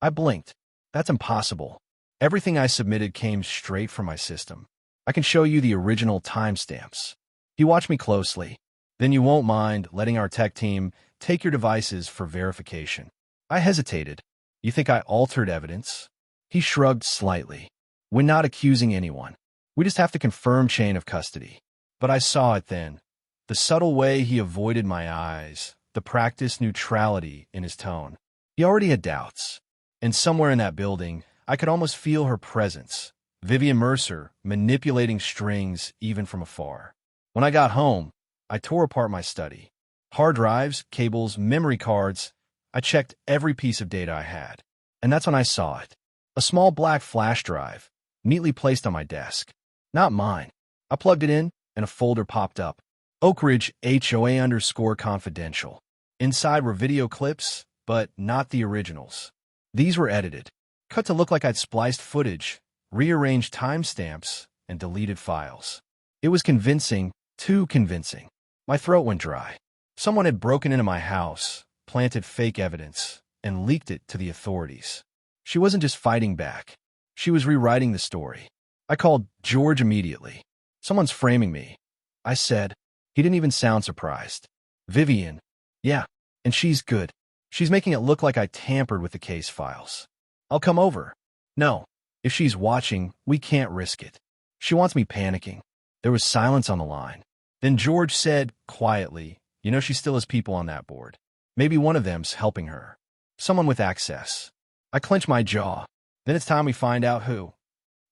I blinked. "That's impossible. Everything I submitted came straight from my system. I can show you the original timestamps." He watched me closely. "Then you won't mind letting our tech team take your devices for verification." I hesitated. "You think I altered evidence?" He shrugged slightly. "We're not accusing anyone. We just have to confirm chain of custody." But I saw it then. The subtle way he avoided my eyes, the practiced neutrality in his tone. He already had doubts. And somewhere in that building, I could almost feel her presence. Vivian Mercer manipulating strings even from afar. When I got home, I tore apart my study. Hard drives, cables, memory cards. I checked every piece of data I had. And that's when I saw it. A small black flash drive, neatly placed on my desk. Not mine. I plugged it in, and a folder popped up. Oakridge HOA_confidential. Inside were video clips, but not the originals. These were edited, cut to look like I'd spliced footage, rearranged timestamps, and deleted files. It was convincing, too convincing. My throat went dry. Someone had broken into my house, planted fake evidence, and leaked it to the authorities. She wasn't just fighting back. She was rewriting the story. I called George immediately. "Someone's framing me," I said. He didn't even sound surprised. "Vivian." "Yeah, and she's good. She's making it look like I tampered with the case files." "I'll come over." "No. If she's watching, we can't risk it. She wants me panicking." There was silence on the line. Then George said, quietly, "You know she still has people on that board. Maybe one of them's helping her. Someone with access." I clenched my jaw. "Then it's time we find out who."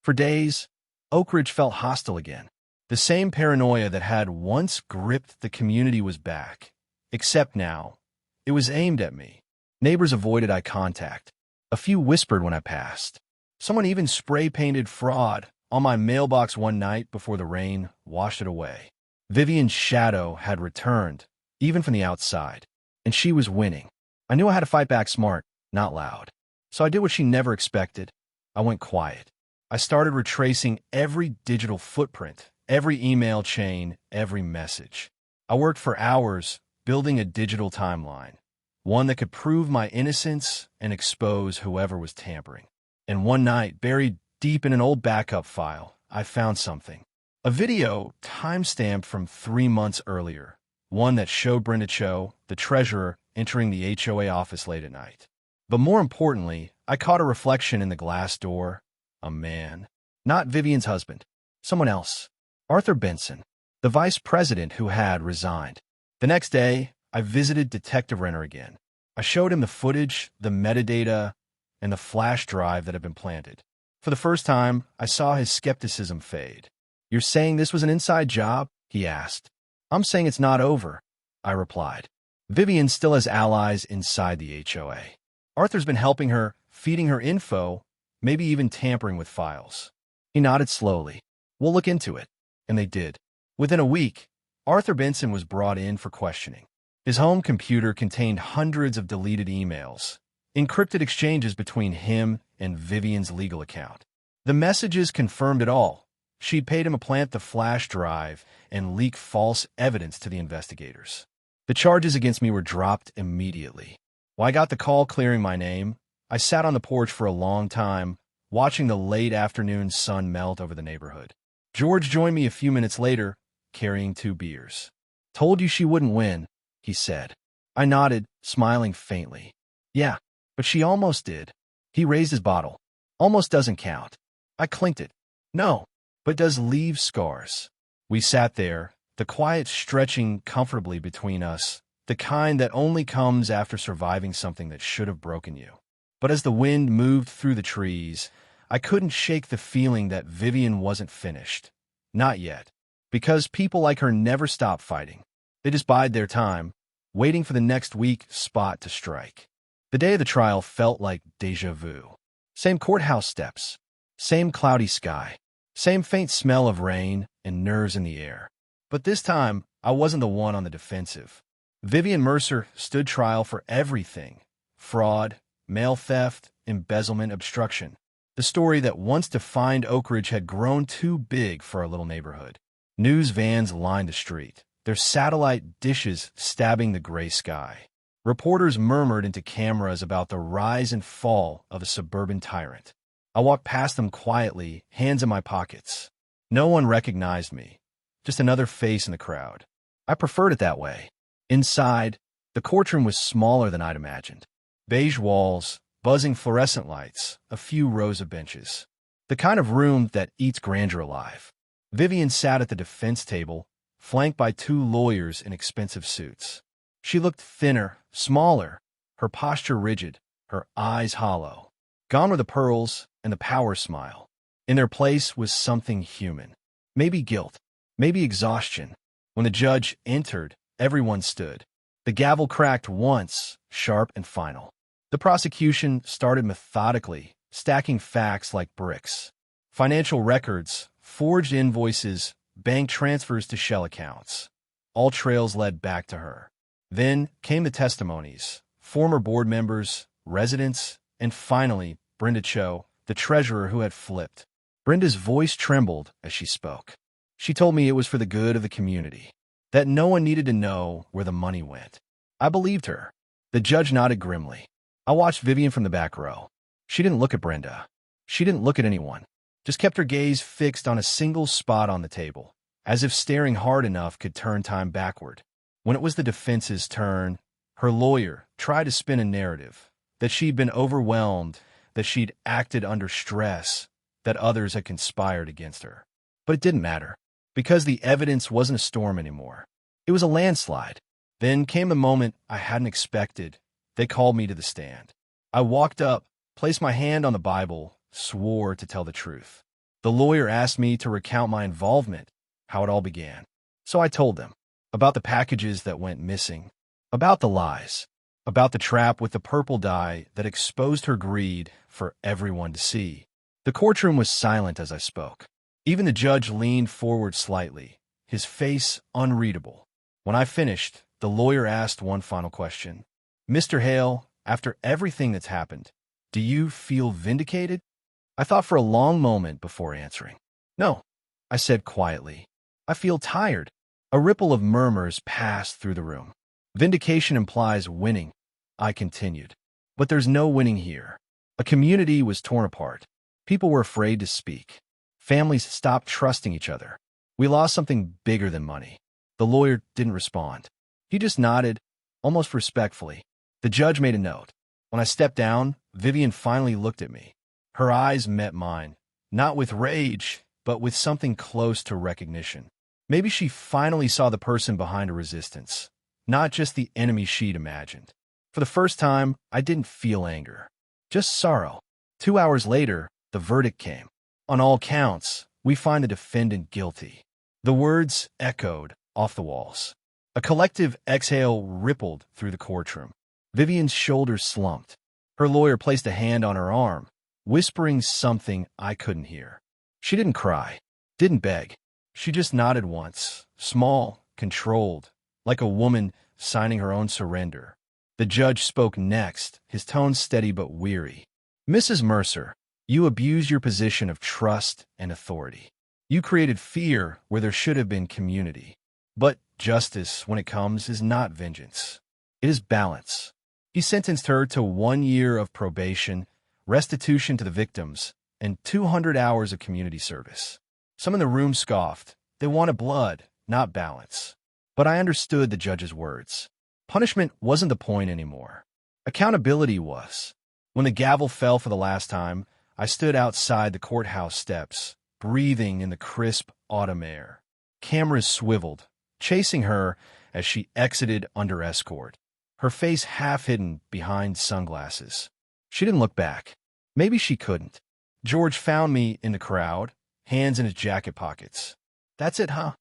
For days, Oakridge felt hostile again. The same paranoia that had once gripped the community was back. Except now, it was aimed at me. Neighbors avoided eye contact. A few whispered when I passed. Someone even spray-painted fraud on my mailbox one night before the rain washed it away. Vivian's shadow had returned, even from the outside, and she was winning. I knew I had to fight back smart, not loud. So I did what she never expected. I went quiet. I started retracing every digital footprint, every email chain, every message. I worked for hours building a digital timeline, one that could prove my innocence and expose whoever was tampering. And one night, buried deep in an old backup file, I found something. A video timestamped from 3 months earlier, one that showed Brenda Cho, the treasurer, entering the HOA office late at night. But more importantly, I caught a reflection in the glass door. A man. Not Vivian's husband. Someone else. Arthur Benson, the vice president who had resigned. The next day, I visited Detective Renner again. I showed him the footage, the metadata, and the flash drive that had been planted. For the first time, I saw his skepticism fade. "You're saying this was an inside job?" he asked. "I'm saying it's not over," I replied. Vivian still has allies inside the HOA. Arthur's been helping her, feeding her info, maybe even tampering with files. He nodded slowly. "We'll look into it." And they did. Within a week, Arthur Benson was brought in for questioning. His home computer contained hundreds of deleted emails, encrypted exchanges between him and Vivian's legal account. The messages confirmed it all. She'd paid him to plant the flash drive and leak false evidence to the investigators. The charges against me were dropped immediately. When I got the call clearing my name, I sat on the porch for a long time, watching the late afternoon sun melt over the neighborhood. George joined me a few minutes later, carrying 2 beers. "Told you she wouldn't win," he said. I nodded, smiling faintly. "Yeah, but she almost did." He raised his bottle. "Almost doesn't count." I clinked it. "No, but does leave scars." We sat there, the quiet stretching comfortably between us, the kind that only comes after surviving something that should have broken you. But as the wind moved through the trees, I couldn't shake the feeling that Vivian wasn't finished. Not yet. Because people like her never stop fighting. They just bide their time, waiting for the next weak spot to strike. The day of the trial felt like déjà vu. Same courthouse steps, same cloudy sky, same faint smell of rain and nerves in the air. But this time, I wasn't the one on the defensive. Vivian Mercer stood trial for everything: fraud, mail theft, embezzlement, obstruction. The story that once defined Oakridge had grown too big for our little neighborhood. News vans lined the street, their satellite dishes stabbing the gray sky. Reporters murmured into cameras about the rise and fall of a suburban tyrant. I walked past them quietly, hands in my pockets. No one recognized me, just another face in the crowd. I preferred it that way. Inside, the courtroom was smaller than I'd imagined. Beige walls, buzzing fluorescent lights, a few rows of benches. The kind of room that eats grandeur alive. Vivian sat at the defense table, flanked by 2 lawyers in expensive suits. She looked thinner, smaller, her posture rigid, her eyes hollow. Gone were the pearls and the power smile. In their place was something human. Maybe guilt, maybe exhaustion. When the judge entered, everyone stood. The gavel cracked once, sharp and final. The prosecution started methodically, stacking facts like bricks. Financial records, forged invoices, bank transfers to shell accounts. All trails led back to her. Then came the testimonies, former board members, residents, and finally, Brenda Cho, the treasurer who had flipped. Brenda's voice trembled as she spoke. She told me it was for the good of the community, that no one needed to know where the money went. I believed her. The judge nodded grimly. I watched Vivian from the back row. She didn't look at Brenda. She didn't look at anyone. Just kept her gaze fixed on a single spot on the table, as if staring hard enough could turn time backward. When it was the defense's turn, her lawyer tried to spin a narrative, that she'd been overwhelmed, that she'd acted under stress, that others had conspired against her. But it didn't matter, because the evidence wasn't a storm anymore. It was a landslide. Then came the moment I hadn't expected. They called me to the stand. I walked up, placed my hand on the Bible, swore to tell the truth. The lawyer asked me to recount my involvement, how it all began. So I told them about the packages that went missing, about the lies, about the trap with the purple dye that exposed her greed for everyone to see. The courtroom was silent as I spoke. Even the judge leaned forward slightly, his face unreadable. When I finished, the lawyer asked one final question. "Mr. Hale, after everything that's happened, do you feel vindicated?" I thought for a long moment before answering. "No," I said quietly. "I feel tired." A ripple of murmurs passed through the room. "Vindication implies winning," I continued. "But there's no winning here." A community was torn apart. People were afraid to speak. Families stopped trusting each other. We lost something bigger than money. The lawyer didn't respond. He just nodded, almost respectfully. The judge made a note. When I stepped down, Vivian finally looked at me. Her eyes met mine, not with rage, but with something close to recognition. Maybe she finally saw the person behind her resistance, not just the enemy she'd imagined. For the first time, I didn't feel anger, just sorrow. 2 hours later, the verdict came. On all counts, we find the defendant guilty. The words echoed off the walls. A collective exhale rippled through the courtroom. Vivian's shoulders slumped. Her lawyer placed a hand on her arm, whispering something I couldn't hear. She didn't cry, didn't beg. She just nodded once, small, controlled, like a woman signing her own surrender. The judge spoke next, his tone steady but weary. Mrs. Mercer, you abused your position of trust and authority. You created fear where there should have been community. But justice, when it comes, is not vengeance. It is balance. He sentenced her to 1 year of probation, restitution to the victims, and 200 hours of community service. Some in the room scoffed. They wanted blood, not balance. But I understood the judge's words. Punishment wasn't the point anymore. Accountability was. When the gavel fell for the last time, I stood outside the courthouse steps, breathing in the crisp autumn air. Cameras swiveled, chasing her as she exited under escort, her face half hidden behind sunglasses. She didn't look back. Maybe she couldn't. George found me in the crowd, hands in his jacket pockets. That's it, huh?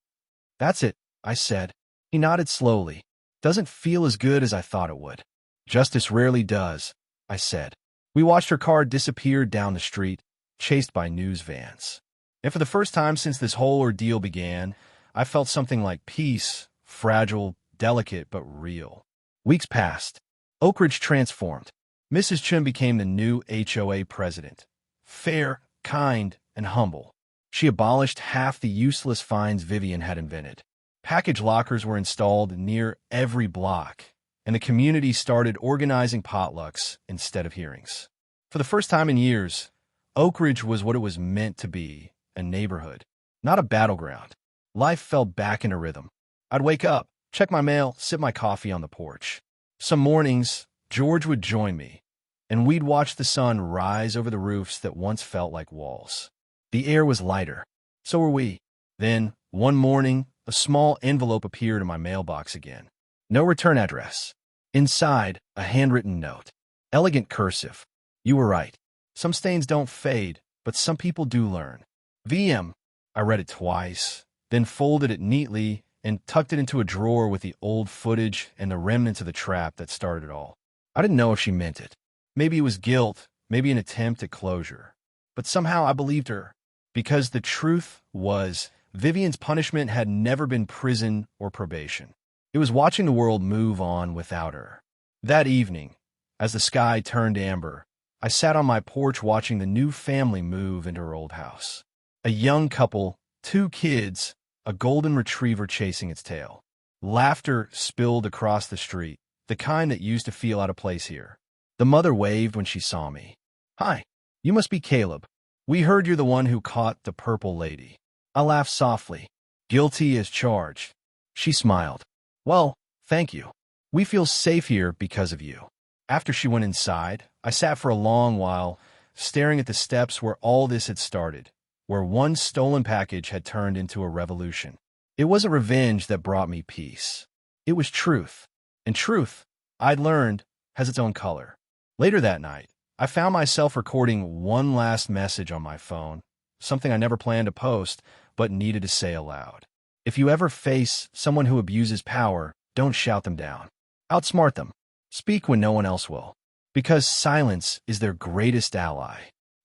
That's it, I said. He nodded slowly. Doesn't feel as good as I thought it would. Justice rarely does, I said. We watched her car disappear down the street, chased by news vans. And for the first time since this whole ordeal began, I felt something like peace, fragile, delicate, but real. Weeks passed. Oakridge transformed. Mrs. Chun became the new HOA president. Fair, kind, and humble. She abolished half the useless fines Vivian had invented. Package lockers were installed near every block, and the community started organizing potlucks instead of hearings. For the first time in years, Oakridge was what it was meant to be, a neighborhood, not a battleground. Life fell back into rhythm. I'd wake up, check my mail, sip my coffee on the porch. Some mornings, George would join me, and we'd watch the sun rise over the roofs that once felt like walls. The air was lighter. So were we. Then, one morning, a small envelope appeared in my mailbox again. No return address. Inside, a handwritten note. Elegant cursive. You were right. Some stains don't fade, but some people do learn. VM. I read it twice, then folded it neatly and tucked it into a drawer with the old footage and the remnants of the trap that started it all. I didn't know if she meant it. Maybe it was guilt, maybe an attempt at closure. But somehow I believed her. Because the truth was, Vivian's punishment had never been prison or probation. It was watching the world move on without her. That evening, as the sky turned amber, I sat on my porch watching the new family move into her old house. A young couple, 2 kids, a golden retriever chasing its tail. Laughter spilled across the street, the kind that used to feel out of place here. The mother waved when she saw me. Hi, you must be Caleb. We heard you're the one who caught the purple lady. I laughed softly. Guilty as charged. She smiled. Well, thank you. We feel safe here because of you. After she went inside, I sat for a long while, staring at the steps where all this had started, where one stolen package had turned into a revolution. It wasn't revenge that brought me peace. It was truth. And truth, I'd learned, has its own color. Later that night, I found myself recording one last message on my phone, something I never planned to post, but needed to say aloud. If you ever face someone who abuses power, don't shout them down. Outsmart them. Speak when no one else will. Because silence is their greatest ally.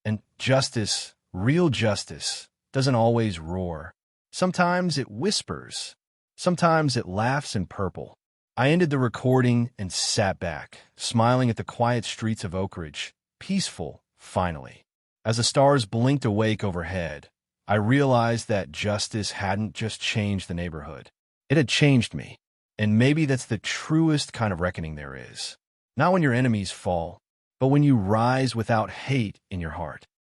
And justice, real justice, doesn't always roar. Sometimes it whispers. Sometimes it laughs in purple. I ended the recording and sat back, smiling at the quiet streets of Oakridge, peaceful, finally. As the stars blinked awake overhead, I realized that justice hadn't just changed the neighborhood. It had changed me. And maybe that's the truest kind of reckoning there is. Not when your enemies fall, but when you rise without hate in your heart.